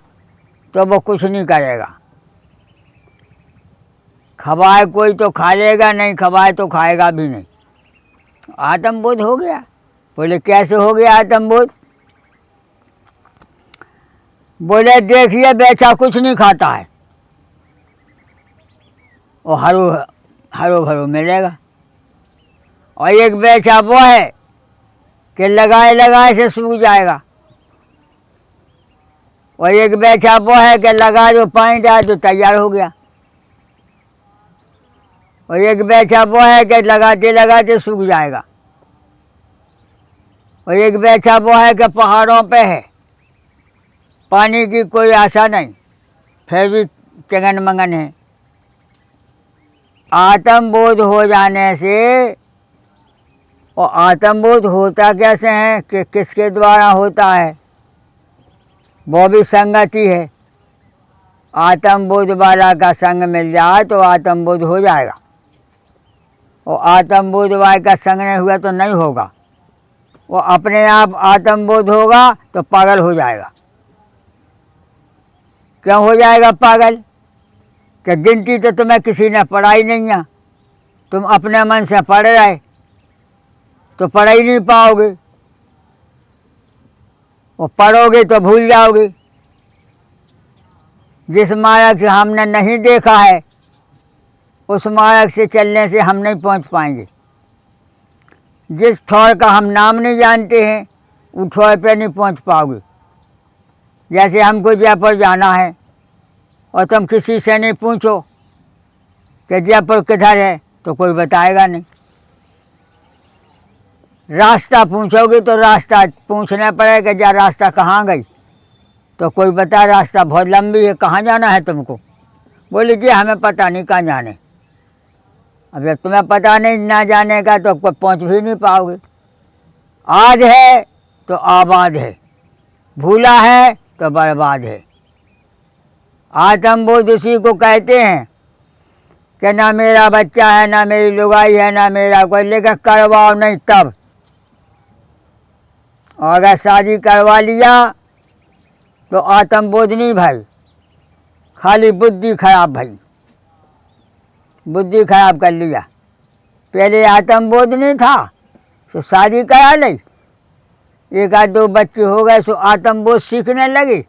तो वो कुछ नहीं करेगा। खवाए कोई तो खा लेगा, नहीं खवाए तो खाएगा भी नहीं। आत्मबोध हो गया। बोले कैसे हो गया आत्मबोध? बोले देखिए बेचा कुछ नहीं खाता है और हरो भरो मिलेगा। और एक बेचा वो है कि लगाए लगाए से सूख जाएगा, और एक बेचा वो है कि लगा जो पानी डाल तो तैयार हो गया, और एक बेचा वो है कि लगाते लगाते सूख जाएगा, और एक बेचा वो है कि पहाड़ों पे है, पानी की कोई आशा नहीं, फिर भी चंगन मंगन है। आत्मबोध हो जाने से, और आत्मबोध होता कैसे है कि किसके द्वारा होता है? वो भी संगति है। आत्मबोध वाला का संग मिल जाए तो आत्मबोध हो जाएगा, और आत्मबोध वाले का संग नहीं हुआ तो नहीं होगा। वो अपने आप आत्मबोध होगा तो पागल हो जाएगा। क्यों हो जाएगा पागल? कि गिनती तो तुम्हें किसी ने पढ़ाई नहीं है, तुम अपने मन से पढ़ रहे तो पढ़ ही नहीं पाओगे, वो पढ़ोगे तो भूल जाओगे। जिस मार्ग से हमने नहीं देखा है उस मार्ग से चलने से हम नहीं पहुंच पाएंगे। जिस ठौर का हम नाम नहीं जानते हैं उस ठौर पे नहीं पहुंच पाओगे। जैसे हमको जयपुर जाना है और तुम किसी से नहीं पूछो कि जयपुर किधर है तो कोई बताएगा नहीं। रास्ता पूछोगे तो रास्ता पूछना पड़ेगा, जा रास्ता कहाँ गई, तो कोई बता रास्ता बहुत लंबी है, कहाँ जाना है तुमको? बोले जी हमें पता नहीं कहाँ जाने। अब जब तुम्हें पता नहीं ना जाने का तो पहुँच भी नहीं पाओगे। आज है तो आबाद है, भूला है तो बर्बाद है। आत्मबोध उसी को कहते हैं कि ना मेरा बच्चा है, ना मेरी लुगाई है, ना मेरा कोई, लेकर करवाओ नहीं तब। और अगर शादी करवा लिया तो आत्मबोध नहीं भाई, खाली बुद्धि खराब भाई, बुद्धि खराब कर लिया। पहले आत्मबोध नहीं था तो शादी करा ली, एक आध दो बच्चे हो गए सो आत्मबोध सीखने लगे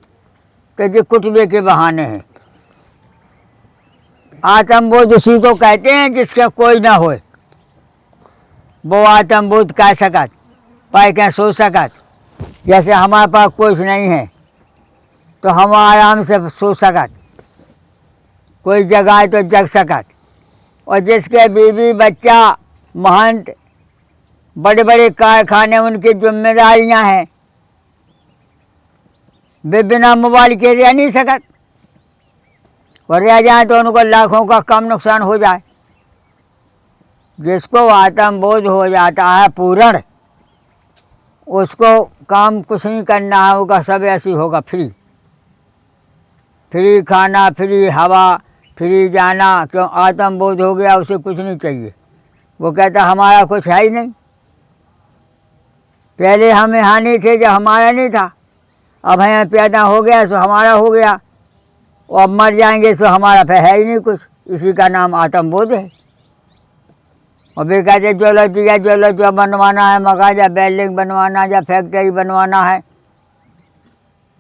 कि जो कुटबे के बहाने हैं। आत्मबोध उसी को कहते हैं जिसका कोई ना होए, वो आत्मबोध कह सकत, पाए क्या सो सकत। जैसे हमारे पास कुछ नहीं है तो हम आराम से सो सकत, कोई जगह तो जग सकत। और जिसके बीवी बच्चा महंत बड़े बड़े कारखाने उनकी जिम्मेदारियां हैं, वे बिना मोबाइल के रह नहीं सकत, और रह जाए तो उनको लाखों का कम नुकसान हो जाए। जिसको आत्मबोध हो जाता है पूर्ण, उसको काम कुछ नहीं करना होगा, सब ऐसी होगा फ्री, फ्री खाना, फ्री हवा, फ्री जाना। क्यों? आत्मबोध हो गया, उसे कुछ नहीं चाहिए। वो कहता हमारा कुछ है ही नहीं। पहले हमें हानि थे जब हमारा नहीं था, अब हमें पैदा हो गया सो हमारा हो गया, और अब मर जाएंगे सो हमारा फिर है ही नहीं कुछ। इसी का नाम आत्मबोध है। और वे कहते जो बनवाना है, मकान या बिल्डिंग बनवाना या फैक्ट्री बनवाना है,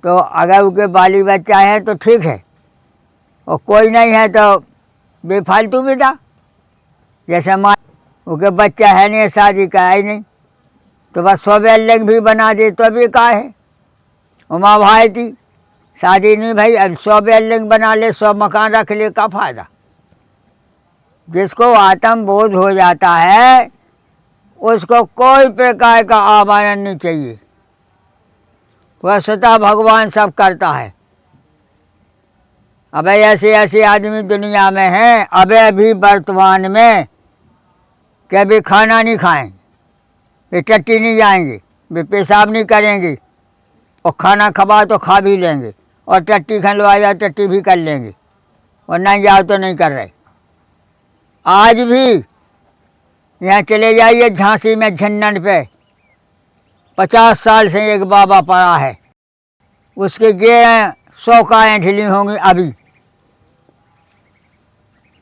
तो अगर उनके बाली बच्चा है तो ठीक है, और कोई नहीं है तो बेफालतू बेटा। जैसे माँ उनके बच्चा है नहीं, शादी का है ही नहीं, तो बस 100 बिल्डिंग भी बना दे तो भी का है। उमा भाई थी, शादी नहीं भाई, अब 100 बिल्डिंग बना ले, 100 मकान रख ले, का फायदा। जिसको आत्मबोध हो जाता है उसको कोई प्रकार का आवाहन नहीं चाहिए, वह स्वतः भगवान सब करता है। अब ऐसे ऐसे आदमी दुनिया में हैं, अब भी वर्तमान में कि वे खाना नहीं खाएंगे, वे टट्टी नहीं जाएंगे, वे पेशाब नहीं करेंगे, और खाना खवा तो खा भी लेंगे, और टट्टी खिलवा जाए टट्टी भी कर लेंगे, और नहीं जाओ तो नहीं कर रहे। आज भी यहाँ चले जाइए झांसी में झन्नन पे 50 साल से एक बाबा पड़ा है, उसके गे 100 गायें ढीली होंगी अभी।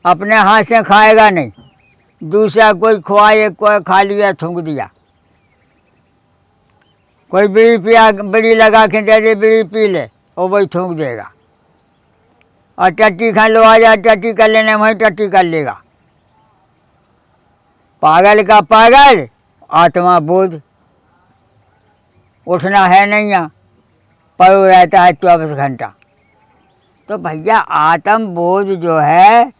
अपने हाथ से खाएगा नहीं, दूसरा कोई खुआए, कोई खा लिया थूक दिया। कोई बीड़ी पिया, बीड़ी लगा के दे दे, बीड़ी पी ले, और वही थूक देगा। और टट्टी खा लो आ जाए, टट्टी कर लेने वही टट्टी कर लेगा। पागल का पागल, आत्मा बोध। उठना है नहीं, यहाँ पड़ो रहता है 24 घंटा। तो भैया आत्म बोध जो है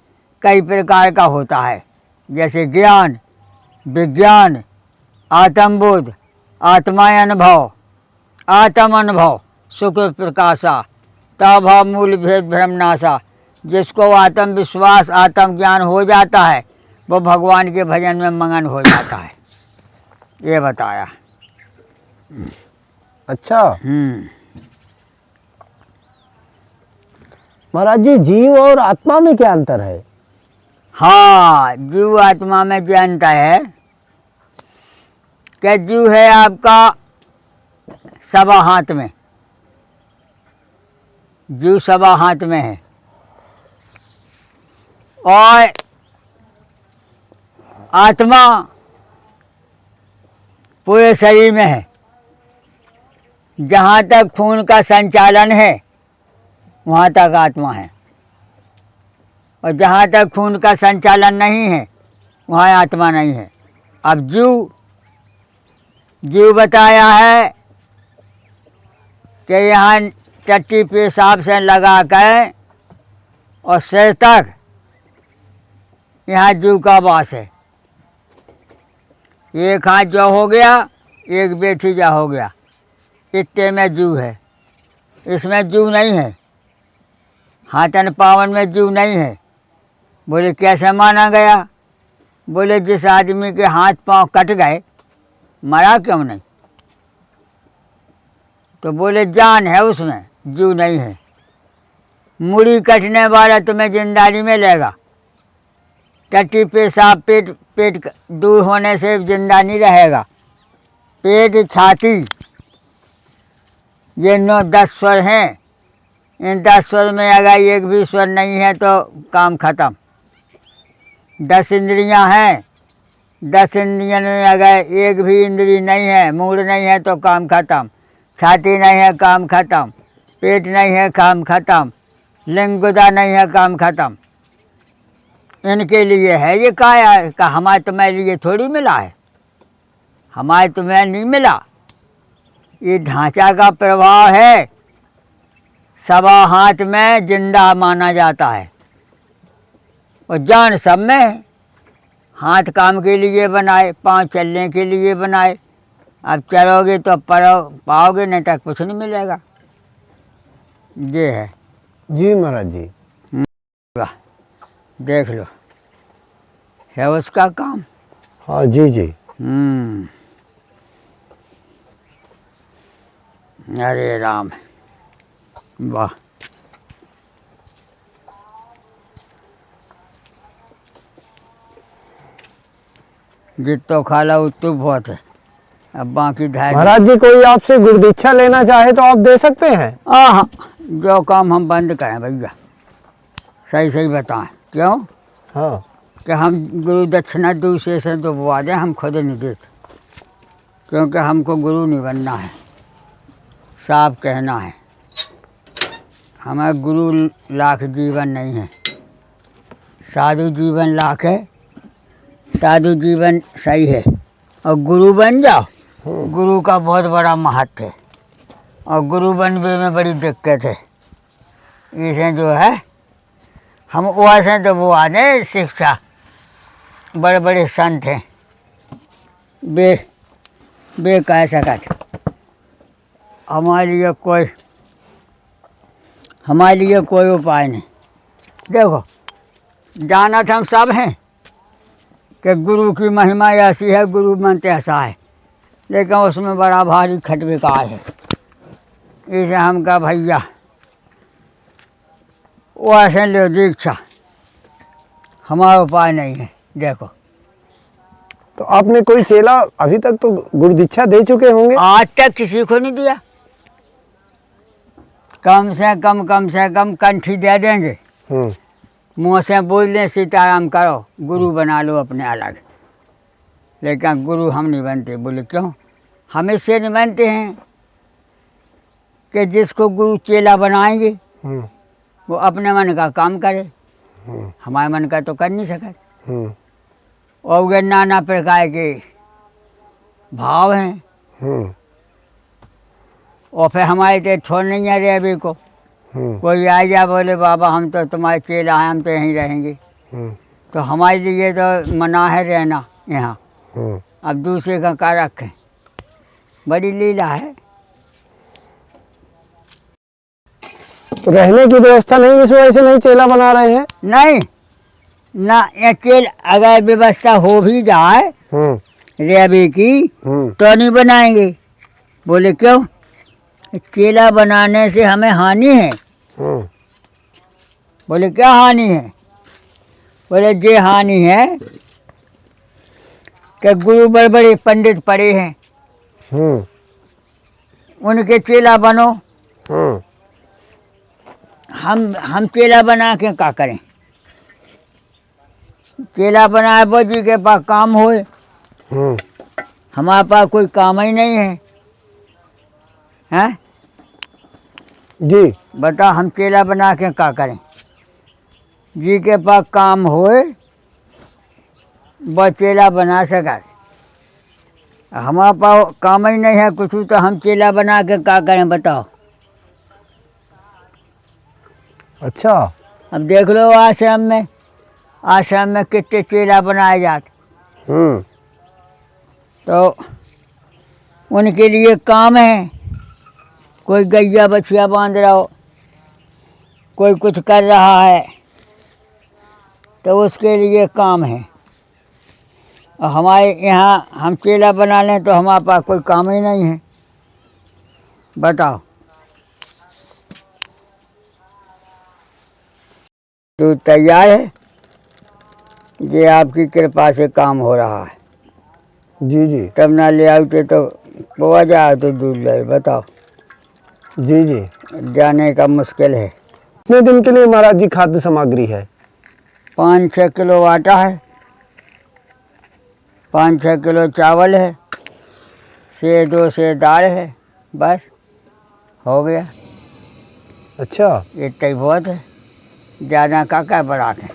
कई प्रकार का होता है, जैसे ज्ञान, विज्ञान, आत्मबोध, आत्मा अनुभव, आत्म अनुभव, सुख प्रकाशा, तभाव मूल भेद भ्रमनाशा। जिसको आत्मविश्वास, आत्मज्ञान हो जाता है वो भगवान के भजन में मगन हो जाता है, ये बताया। अच्छा महाराज जी, जीव और आत्मा में क्या अंतर है? हाँ, जीव आत्मा में क्या अंतर है कि जीव है आपका सवा हाथ में, जीव सवा हाथ में है, और आत्मा पूरे शरीर में है। जहाँ तक खून का संचालन है वहाँ तक आत्मा है, और जहाँ तक खून का संचालन नहीं है वहाँ आत्मा नहीं है। अब जीव बताया है कि यहाँ टट्टी पेशाब से लगा कर और सिर तक यहाँ जीव का वास है। एक हाथ जो हो गया, एक बेटी जा हो गया, इतने में जीव है, इसमें जीव नहीं है। हाथन पावन में जीव नहीं है। बोले कैसे माना गया? बोले जिस आदमी के हाथ पांव कट गए मरा क्यों नहीं? तो बोले जान है उसमें, जीव नहीं है। मुड़ी कटने वाला तुम्हें जिंदानी में लेगा, टट्टी पेशाब पेट दूर होने से जिंदा नहीं रहेगा। पेट, छाती, ये 9-10 स्वर हैं, इन 10 स्वर में अगर एक भी स्वर नहीं है तो काम खत्म। 10 इंद्रियां हैं, 10 इंद्रियों में अगर एक भी इंद्री नहीं है, मूड नहीं है तो काम खत्म। छाती नहीं है, काम खत्म। पेट नहीं है, काम खत्म। लिंग गुदा नहीं है, काम खत्म। इनके लिए है ये काया का, हमारे तुम्हारे लिए थोड़ी मिला है, हमारे तुम्हें नहीं मिला। ये ढांचा का प्रभाव है। सवा हाथ में जिंदा माना जाता है, और जान सब में है। हाथ काम के लिए बनाए, पांव चलने के लिए बनाए। अब चलोगे तो पाओगे, नहीं तो कुछ नहीं मिलेगा। ये है जी महाराज जी। देख लो, है उसका काम। हाँ जी जी। अरे राम, वाह। जितो खा ला उतू बहुत है, अब बाकी ढाई। महाराज जी, कोई आपसे गुरुदीक्षा लेना चाहे तो आप दे सकते हैं? हाँ, जो काम हम बंद करें भैया, सही सही बताएं। क्यों? हाँ, कि हम गुरु दक्षिणा दूसरे से तो बुआ दें, हम खुद नहीं देते, क्योंकि हमको गुरु नहीं बनना है, साफ कहना है। हमें गुरु लाख जीवन नहीं है, साधु जीवन लाख है। साधु जीवन सही है, और गुरु बन जाओ, गुरु का बहुत बड़ा महत्व है, और गुरु बनने में बड़ी दिक्कत है। इसे जो है हम वैसे तो वो आने शिक्षा, बड़े बड़े संत हैं, बे कह सकते हमारे लिए कोई उपाय नहीं। देखो जानत हम सब हैं, कि गुरु की महिमा ऐसी है, गुरु मंत्र ऐसा है, लेकिन उसमें बड़ा भारी खटविकार है। इसे हम कहा भैया वो ऐसे लो दीक्षा, हमारा उपाय नहीं है। देखो तो आपने कोई चेला अभी तक तो गुरु दीक्षा दे चुके होंगे? आज तक किसी को नहीं दिया। कम से कम कंठी दे देंगे, मुँह से बोल दें सीताराम करो, गुरु बना लो अपने अलग, लेकिन गुरु हम नहीं बनते। बोले क्यों? हम इससे नहीं बनते हैं कि जिसको गुरु चेला बनाएंगे वो अपने मन का काम करे, हमारे मन का तो कर नहीं सके। और वे नाना प्रकार के भाव हैं, और फिर हमारे तो छोड़ नहीं है रेबी को। कोई आ जा बोले बाबा हम तो तुम्हारे चेला हैं, हम तो यहीं रहेंगे, तो हमारे लिए तो मना है रहना यहाँ। अब दूसरे का क्या रखें, बड़ी लीला है। तो रहने की व्यवस्था नहीं, इस वजह से नहीं चेला बना रहे हैं? नहीं ना, ये चेल अगर व्यवस्था हो भी जाए रेबी की तो नहीं बनाएंगे। बोले क्यों? चेला बनाने से हमें हानि है। बोले क्या हानि है? बोले ये हानि है कि गुरु बड़े बड़े पंडित पड़े हैं, उनके चेला बनो। हम चेला बना के क्या करें? चेला बनाए वो जी के पास काम होए, हमारे पास कोई काम ही नहीं है, हैं? जी बता हम चेला बना के क्या करें? जी के पास काम होए वह चेला बना सका, हमारे पास काम ही नहीं है कुछ, तो हम चेला बना के क्या करें बताओ? अच्छा। अब देख लो आश्रम में कितने चेला बनाए जाते, तो उनके लिए काम है। कोई गैया बछिया बांध रहा हो, कोई कुछ कर रहा है, तो उसके लिए काम है। और हमारे यहाँ हम चेला बना लें तो हमारे पास कोई काम ही नहीं है, बताओ। तो तैयार है, ये आपकी कृपा से काम हो रहा है। जी जी। तब ना ले आते तो पोआ जाए तो दूर जाए, बताओ। जी जी। जाने का मुश्किल है। कितने दिन के लिए महाराज जी खाद्य सामग्री है? 5-6 किलो आटा है, 5-6 किलो चावल है, 2 सेर दाल है, बस हो गया। अच्छा। इतना ही बहुत है, ज़्यादा का बढ़ा के।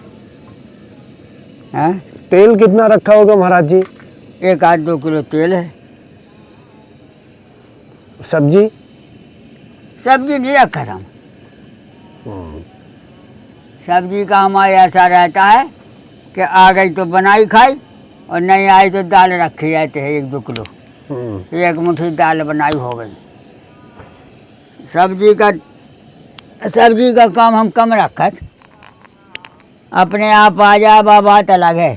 हैं? तेल कितना रखा होगा महाराज जी? 1-2 किलो तेल है। सब्जी? सब्जी नहीं रखा था। सब्जी का हमारे ऐसा रहता है कि आ गई तो बनाई खाई, और नहीं आई तो दाल रखी रहते हैं 1-2 किलो, 1 मुट्ठी दाल बनाई हो गई। सब्जी का काम हम कम रखत, अपने आप आ जा बात अलग है,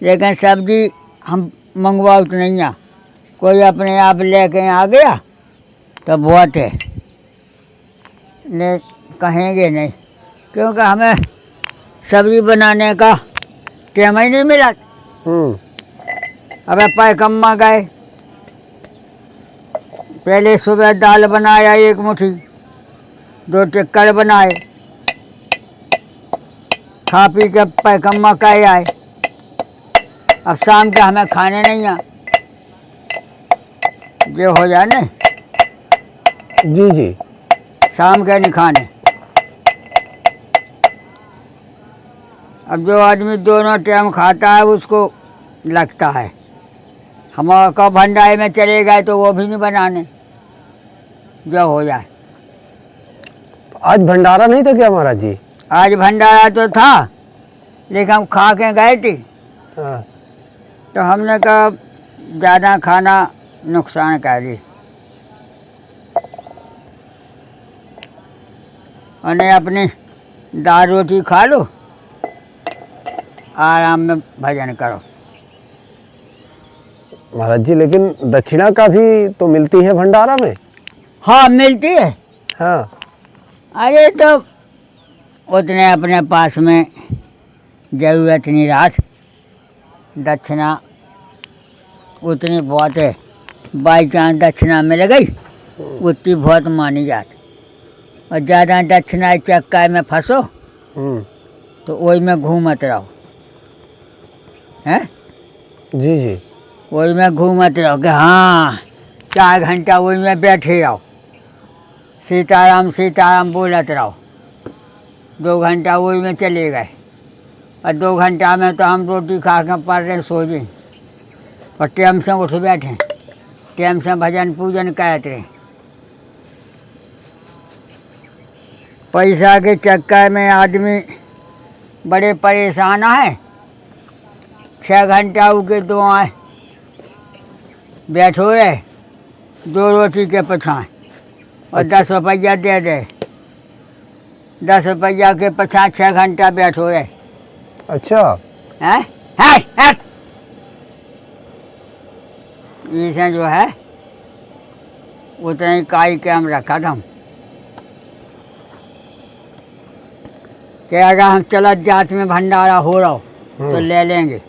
लेकिन सब्जी हम मंगवाओ तो नहीं आ, कोई अपने आप लेके आ गया तो बहुत है, नहीं कहेंगे नहीं, क्योंकि हमें सब्जी बनाने का टाइम ही नहीं मिला। अबे पैकम्मा गए, पहले सुबह दाल बनाया 1 मुट्ठी, 2 टिक्कर बनाए, खा पी के पैकम्मा कहे आए। अब शाम के हमें खाने नहीं आ, ये हो जाए ना। जी जी। शाम के नहीं खाने। अब जो आदमी दोनों टाइम खाता है उसको लगता है, हमारा का भंडारे में चले गए तो वो भी नहीं बनाने, जो हो जाए। आज भंडारा नहीं था क्या महाराज जी? आज भंडारा तो था, लेकिन हम खा के गए थे, तो हमने कहा ज़्यादा खाना नुकसान करेगी, और अपनी दाल रोटी खा लो, आराम में भजन करो। महाराज जी, लेकिन दक्षिणा का भी तो मिलती है भंडारा में। हाँ मिलती है। हाँ। अरे तो उतने अपने पास में जरूरत नहीं रात, दक्षिणा उतनी बहुत है। बाई चांस दक्षिणा मिल गई उतनी बहुत मानी जाती, और ज़्यादा दक्षिणा चक्कर में फंसो तो वही में घूमत रहो, हैं? जी जी। वही में घूमत रहो कि हाँ 4 घंटा वही में बैठे रहो, सीताराम सीताराम बोलत रहो। 2 घंटा वही में चले गए, और 2 घंटा में तो हम रोटी खा के पड़ रहे सो जी, और टाइम से उठ बैठे, टाइम से भजन पूजन करते रहे। पैसा के चक्कर में आदमी बड़े परेशान है। 6 घंटा उके 2 आए बैठो रहे 2 रोटी के पछाए, और 10 रुपया दे दे। 10 रुपया के पछा 6 घंटा बैठो रहे। अच्छा। हैं? इसे जो है उतने ही काई के हम रखा था। कि अगर हम चलत जात में भंडारा हो रहा हो तो ले लेंगे।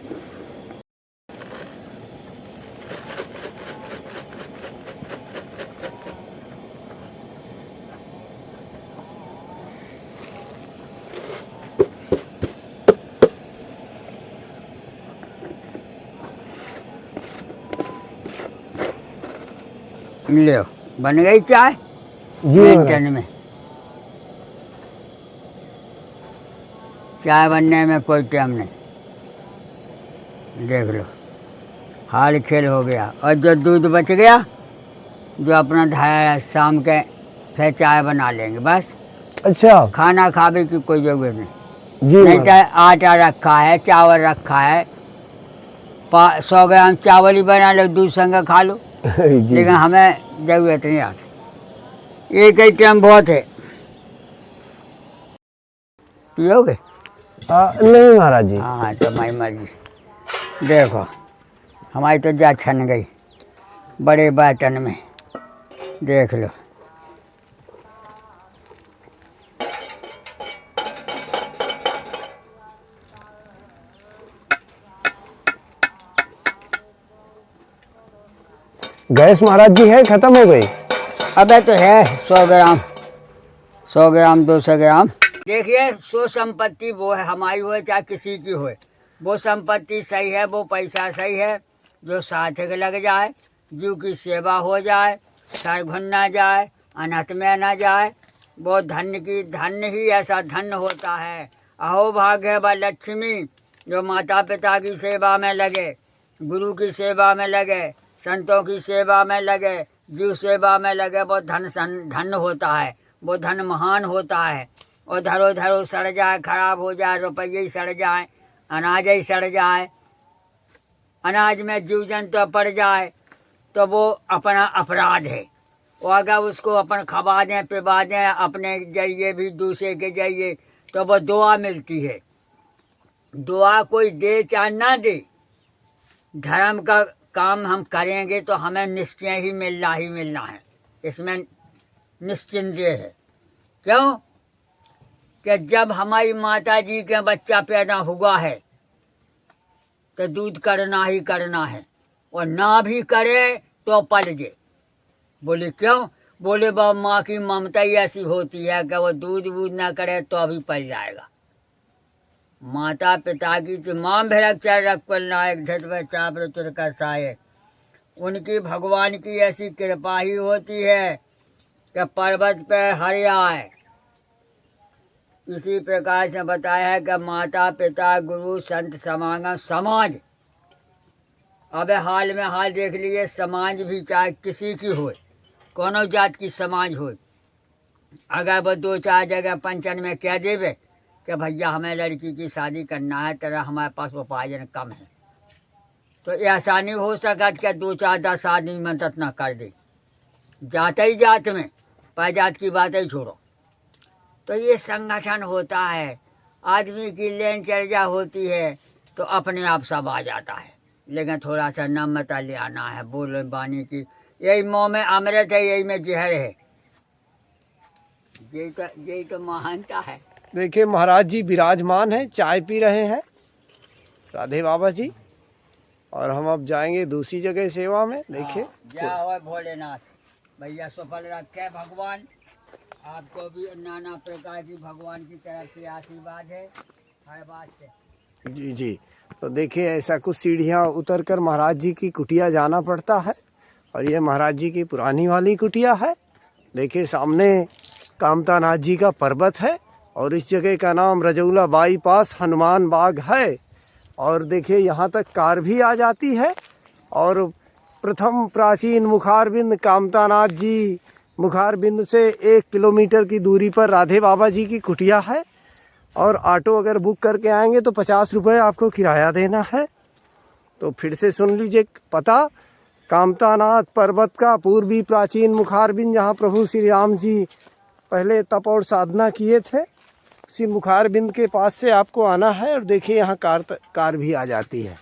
ले बन गई चाय जी मेंटन में। चाय बनने में कोई टाइम नहीं, देख लो हाल खेल हो गया। और जो दूध बच गया जो अपना ढाया शाम के फिर चाय बना लेंगे बस। अच्छा। खाना खाने की कोई जरूरत नहीं। जी नहीं तो आटा रखा है, चावल रखा है, 100 ग्राम चावल ही बना लो, दूध संग खा लो। जी। लेकिन हमें जरूरत नहीं आती, एक ही टाइम बहुत है। पियोगे? नहीं महाराज जी। हाँ तो माई मर्जी। देखो हमारी तो जा छन गई बड़े बर्तन में, देख लो। गैस महाराज जी है खत्म हो गई? अबे तो है 100 ग्राम 100 ग्राम 200 ग्राम। देखिए सो संपत्ति वो है, हमारी हो चाहे किसी की हो, वो संपत्ति सही है, वो पैसा सही है जो सार्थक लग जाए, जीव की सेवा हो जाए, सरघुन ना जाए, अनहत में ना जाए, वो धन्य ही ऐसा धन्य होता है। अहो भाग्य व लक्ष्मी जो माता पिता की सेवा में लगे, गुरु की सेवा में लगे, संतों की सेवा में लगे, जीव सेवा में लगे, वो धन्य होता है, वो धन महान होता है। और धरो धरो सड़ जाए, खराब हो जाए, रुपये ही सड़ जाए, अनाज ही सड़ जाए, अनाज में जीव जंतु पड़ जाए तो वो अपना अपराध है। और अगर उसको अपन खबा दें पिबा दें अपने जरिए भी दूसरे के जरिए तो वो दुआ मिलती है। दुआ कोई दे चाहे ना दे, धर्म का काम हम करेंगे तो हमें निश्चय ही मिलना है, इसमें निश्चिंत है। क्यों कि जब हमारी माता जी के बच्चा पैदा हुआ है तो दूध करना ही करना है, और ना भी करे तो पल जे। बोले क्यों? बोले बाबा माँ की ममता ही ऐसी होती है कि वो दूध वूध ना करे तो अभी पल जाएगा। माता पिता की तमाम भेड़क चाहे रख नायक धत में चापर तुर का साये, उनकी भगवान की ऐसी कृपा ही होती है कि पर्वत पे हरि आए। इसी प्रकार से बताया है कि माता पिता गुरु संत समागम समाज। अब हाल में हाल देख लीजिए, समाज भी चाहे किसी की हो, कोनो जात की समाज हो, अगर वो 2-4 जगह पंचन में कह देवे कि भैया हमें लड़की की शादी करना है, तेरा हमारे पास उपार्जन कम है, तो ऐसा नहीं हो सका कि 2-4-10 आदमी मदद न कर दे। जात ही जात में पर जात की बात ही छोड़ो। तो ये संगठन होता है, आदमी की लेन चर्चा होती है तो अपने आप सब आ जाता है। लेकिन थोड़ा सा नम्रता ले आना है। बोल बानी की यही मुँह में अमृत है, यही में जहर है। यही तो महानता है। देखिए महाराज जी विराजमान हैं, चाय पी रहे हैं राधे बाबा जी। और हम अब जाएंगे दूसरी जगह सेवा में। देखिए जय हो भोलेनाथ। भैया सफल रखे भगवान, आपको भी नाना प्रकार की भगवान की तरफ से आशीर्वाद है हर बात से। जी जी। तो देखिए ऐसा कुछ सीढ़ियाँ उतर कर महाराज जी की कुटिया जाना पड़ता है। और ये महाराज जी की पुरानी वाली कुटिया है। देखिए सामने कामतानाथ जी का पर्वत है और इस जगह का नाम रजौला बाईपास हनुमान बाग है। और देखिए यहाँ तक कार भी आ जाती है। और प्रथम प्राचीन मुखारबिंद कामतानाथ जी मुखारबिंद से 1 किलोमीटर की दूरी पर राधे बाबा जी की कुटिया है। और ऑटो अगर बुक करके आएंगे तो 50 रुपये आपको किराया देना है। तो फिर से सुन लीजिए पता, कामतानाथ पर्वत का पूर्वी प्राचीन मुखारबिंद, जहाँ प्रभु श्री राम जी पहले तप और साधना किए थे, उसी मुखारबिंद के पास से आपको आना है। और देखिए यहाँ कार भी आ जाती है।